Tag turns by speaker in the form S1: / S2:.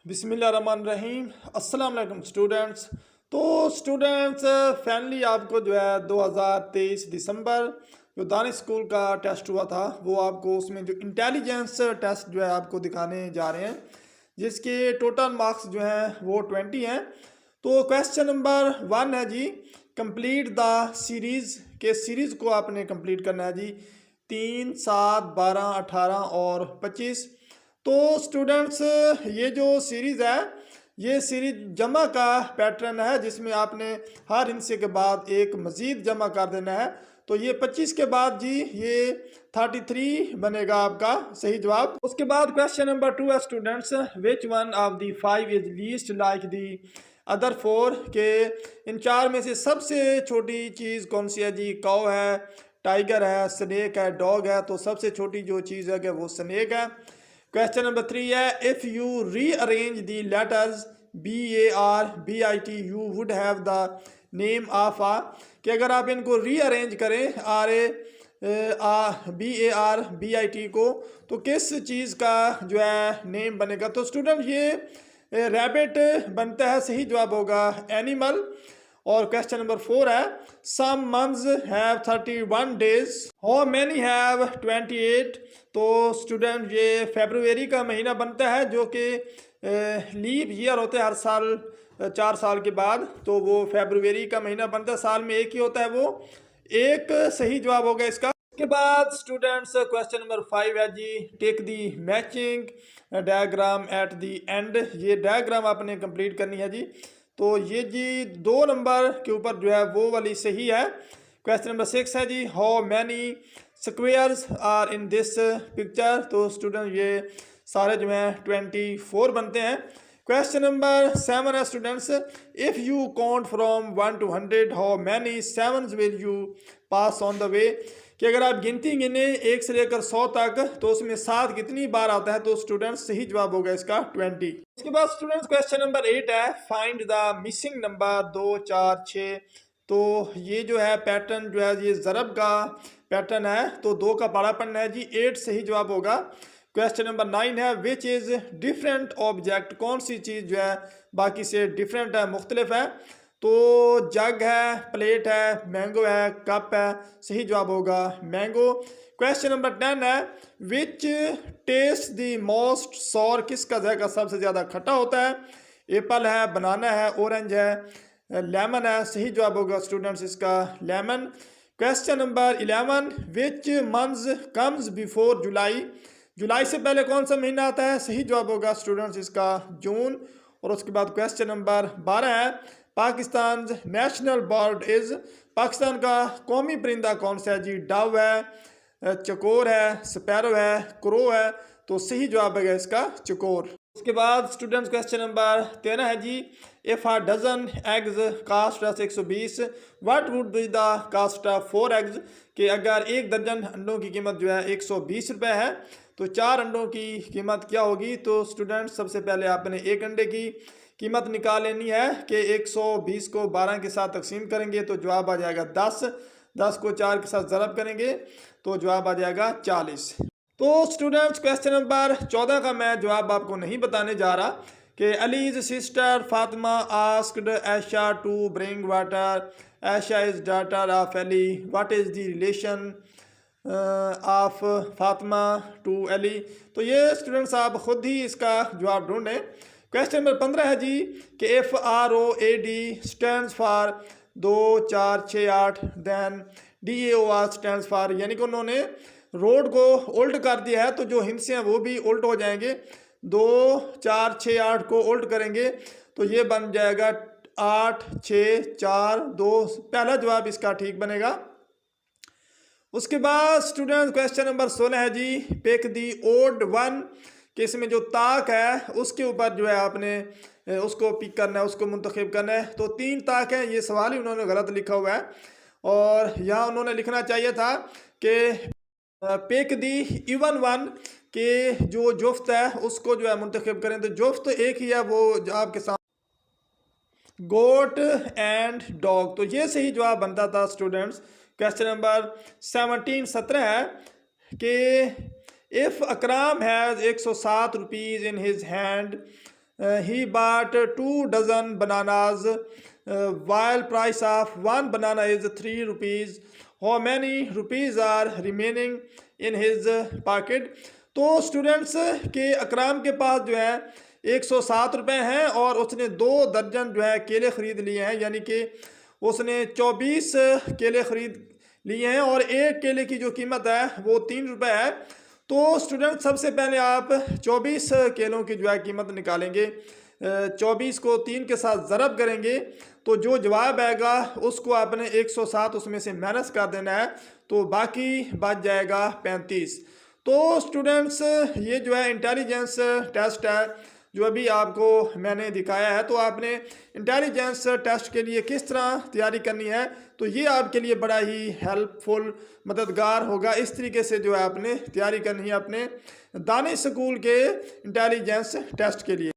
S1: बिस्मिल्लाहिर्रहमानिर्रहीम। अस्सलाम वालेकुम स्टूडेंट्स। तो स्टूडेंट्स फाइनली आपको जो है 2023 दिसंबर जो दानिश स्कूल का टेस्ट हुआ था वो आपको उसमें जो इंटेलिजेंस टेस्ट जो है आपको दिखाने जा रहे हैं, जिसके टोटल मार्क्स जो हैं वो 20 हैं। तो क्वेश्चन नंबर 1 है जी, कंप्लीट द सीरीज़ के सीरीज़ को आपने कंप्लीट करना है जी 3, 7, 12, 18 और 25। तो स्टूडेंट्स ये जो सीरीज़ है ये सीरीज जमा का पैटर्न है, जिसमें आपने हर हिस्से के बाद एक मज़ीद जमा कर देना है। तो ये 25 के बाद जी ये 33 बनेगा आपका सही जवाब। उसके बाद क्वेश्चन नंबर 2 है students, which one of the 5 is least like the other 4 के इन 4 में से सबसे छोटी चीज़ कौन सी है जी? काऊ है, टाइगर है, स्नेक है, डॉग है। तो सबसे छोटी जो चीज़ है कि वो स्नेक है। क्वेश्चन नंबर 3 है, if you rearrange the letters BAR BIT you would have the name of ah, कि अगर आप इनको रीअरेंज करें BARBIT को तो किस चीज़ का जो है नेम बनेगा? तो स्टूडेंट ये रैबिट बनता है, सही जवाब होगा एनिमल। और क्वेश्चन नंबर 4 है, some months have 31 days, how many have 28। तो स्टूडेंट ये फरवरी का महीना बनता है जो कि लीप ईयर होते हैं हर साल 4 साल के बाद, तो वो फरवरी का महीना बनता है, साल में एक ही होता है वो एक। सही जवाब होगा इसका। उसके बाद स्टूडेंट्स क्वेश्चन नंबर 5 है जी, take the matching diagram at the end. ये डायग्राम आपने कंप्लीट करनी है जी। तो ये जी 2 नंबर के ऊपर जो है वो वाली सही है। क्वेश्चन नंबर 6 है जी, how many squares are in this picture. तो स्टूडेंट ये सारे जो हैं 24 बनते हैं। क्वेश्चन नंबर 7 है students, if you count from 1 to 100 how many sevens will you pass on the way, कि अगर आप गिनती गिने 1 से लेकर 100 तक तो उसमें 7 कितनी बार आता है? तो स्टूडेंट्स सही जवाब होगा इसका 20। इसके बाद स्टूडेंट्स क्वेश्चन नंबर 8 है, फाइंड द मिसिंग नंबर 2, 4, 6। तो ये जो है पैटर्न जो है ये ज़रब का पैटर्न है, तो 2 का बड़ा पढ़ना है जी, 8 सही जवाब होगा। क्वेश्चन नंबर 9 है, विच इज़ डिफरेंट ऑब्जेक्ट, कौन सी चीज़ जो है बाकी से डिफरेंट है, मुख्तलिफ है? तो जग है, प्लेट है, मैंगो है, कप है। सही जवाब होगा मैंगो। क्वेश्चन नंबर 10 है, which taste the most sour, किसका जायका सबसे ज़्यादा खट्टा होता है? एप्पल है, बनाना है, ऑरेंज है, लेमन है। सही जवाब होगा स्टूडेंट्स इसका lemon. Question number 11, which month comes before July, जुलाई से पहले कौन सा महीना आता है? सही जवाब होगा स्टूडेंट्स इसका जून। और उसके बाद क्वेश्चन नंबर 12 है, Pakistan national bird is, Pakistan का कौमी परिंदा कौन सा है जी? डव है, चकोर है, स्पैरो है, क्रो है। तो सही जवाब है इसका चकोर। उसके बाद स्टूडेंट्स क्वेश्चन नंबर 13 है जी, if a dozen eggs cost of 120 what would be the cost of 4 eggs, कि अगर 1 दर्जन अंडों की कीमत जो है 120 रुपये है तो 4 अंडों की कीमत क्या होगी? तो स्टूडेंट्स सबसे पहले आपने 1 अंडे की कीमत निकाल लेनी है कि 120 को 12 के साथ तकसीम करेंगे तो जवाब आ जाएगा 10, 10 को 4 के साथ ज़रब करेंगे तो जवाब आ जाएगा 40। तो स्टूडेंट्स क्वेश्चन नंबर 14 का मैं जवाब आपको नहीं बताने जा रहा कि Ali's sister Fatima asked Aisha to bring water, Aisha is daughter of Ali, what is the relation of Fatima to Ali. तो ये स्टूडेंट्स आप खुद ही इसका जवाब ढूंढें। क्वेश्चन नंबर 15 है जी, कि FROAD stands for 2, 4, 6, 8, then DAOR stands for, यानी कि उन्होंने रोड को उल्ट कर दिया है तो जो हिंसे हैं वो भी उल्ट हो जाएंगे। 2, 4, 6, 8 को उल्ट करेंगे तो ये बन जाएगा 8, 6, 4, 2। पहला जवाब इसका ठीक बनेगा। उसके बाद स्टूडेंट क्वेश्चन नंबर 16 है जी, पिक दी ओड वन, कि इसमें जो ताक है उसके ऊपर जो है आपने उसको पिक करना है, उसको मुंतखब करना है। तो 3 ताक हैं, ये सवाल ही उन्होंने गलत लिखा हुआ है और यहाँ उन्होंने लिखना चाहिए था कि पिक दी इवन वन, के जो जुफ्त है उसको जो है मुंतखब करें। तो जुफ्त एक ही है, वो जो आपके सामने गोट एंड डॉग। तो ये सही जवाब बनता था स्टूडेंट्स। क्वेश्चन नंबर 17 है कि if Akram has 107 rupees in his hand he bought 2 dozen bananas while price of one banana is 3 rupees. How many rupees are remaining in his pocket? तो students के अकराम के पास जो है 107 रुपये हैं और उसने 2 दर्जन जो है केले ख़रीद लिए हैं, यानी कि उसने 24 केले ख़रीद लिए हैं और एक केले की जो कीमत है वो 3 रुपये है। तो स्टूडेंट सबसे पहले आप 24 केलों की जो है कीमत निकालेंगे, 24 को 3 के साथ ज़रब करेंगे तो जो जवाब आएगा उसको आपने 107 उसमें से माइनस कर देना है, तो बाकी बच जाएगा 35। तो स्टूडेंट्स ये जो है इंटेलिजेंस टेस्ट है जो अभी आपको मैंने दिखाया है। तो आपने इंटेलिजेंस टेस्ट के लिए किस तरह तैयारी करनी है, तो ये आपके लिए बड़ा ही हेल्पफुल मददगार होगा। इस तरीके से जो है आपने तैयारी करनी है अपने दानिश स्कूल के इंटेलिजेंस टेस्ट के लिए।